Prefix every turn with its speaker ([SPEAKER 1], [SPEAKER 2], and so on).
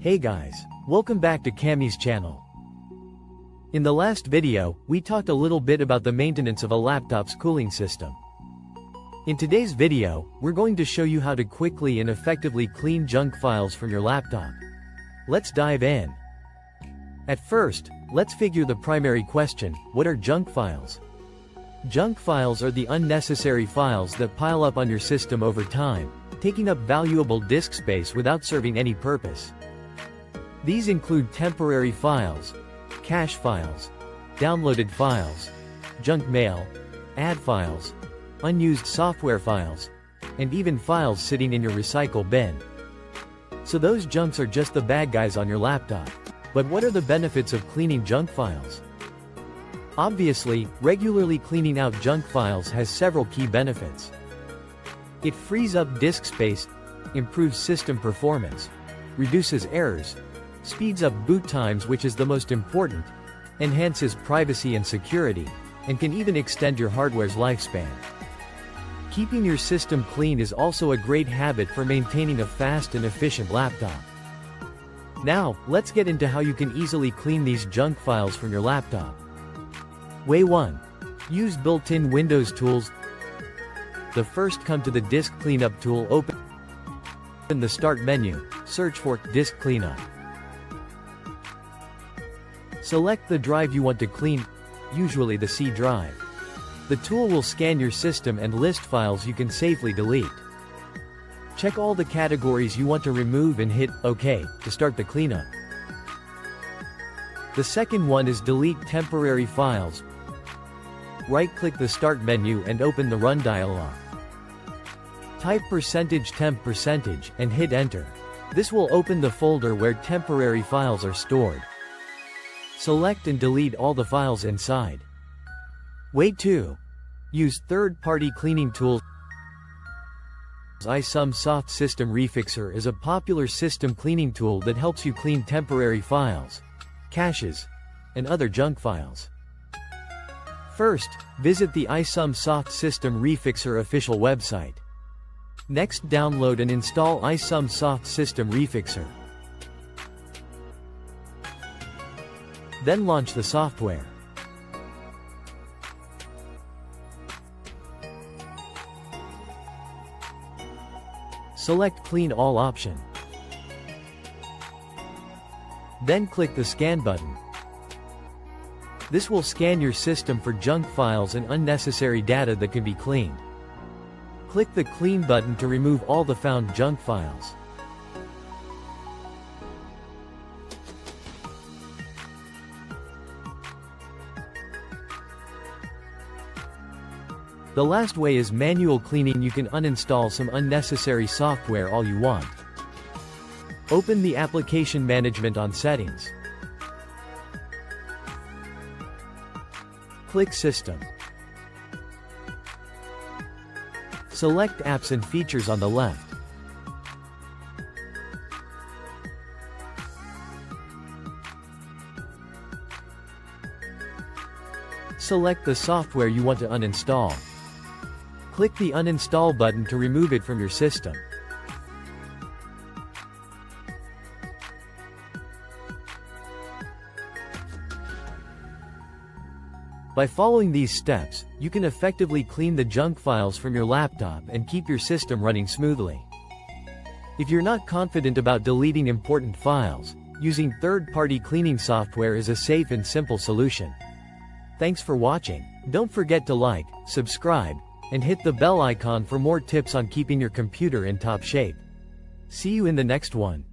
[SPEAKER 1] Hey guys, welcome back to Cammy's channel. In the last video, we talked a little bit about the maintenance of a laptop's cooling system. In today's video, we're going to show you how to quickly and effectively clean junk files from your laptop. Let's dive in. At first, let's figure the primary question: what are junk files? Junk files are the unnecessary files that pile up on your system over time, taking up valuable disk space without serving any purpose. These include temporary files, cache files, downloaded files, junk mail, ad files, unused software files, and even files sitting in your recycle bin. So those junks are just the bad guys on your laptop. But what are the benefits of cleaning junk files? Obviously, regularly cleaning out junk files has several key benefits. It frees up disk space, improves system performance, reduces errors, speeds up boot times, which is the most important, enhances privacy and security, and can even extend your hardware's lifespan. Keeping your system clean is also a great habit for maintaining a fast and efficient laptop. Now, let's get into how you can easily clean these junk files from your laptop. Way 1. Use built-in Windows tools. The first, come to the Disk Cleanup tool, open the Start menu, search for Disk Cleanup. Select the drive you want to clean, usually the C drive. The tool will scan your system and list files you can safely delete. Check all the categories you want to remove and hit OK to start the cleanup. The second one is Delete Temporary Files. Right-click the Start menu and open the Run dialog. Type %temp% and hit Enter. This will open the folder where temporary files are stored. Select and delete all the files inside. Way 2. Use third-party cleaning tools. iSum Soft System Refixer is a popular system cleaning tool that helps you clean temporary files, caches, and other junk files. First, visit the iSum Soft System Refixer official website. Next, download and install iSum Soft System Refixer. Then launch the software. Select Clean All option. Then click the Scan button. This will scan your system for junk files and unnecessary data that can be cleaned. Click the Clean button to remove all the found junk files. The last way is manual cleaning. You can uninstall some unnecessary software all you want. Open the Application Management on Settings. Click System. Select Apps and Features on the left. Select the software you want to uninstall. Click the Uninstall button to remove it from your system. By following these steps, you can effectively clean the junk files from your laptop and keep your system running smoothly. If you're not confident about deleting important files, using third-party cleaning software is a safe and simple solution. Thanks for watching. Don't forget to like, subscribe, and hit the bell icon for more tips on keeping your computer in top shape. See you in the next one.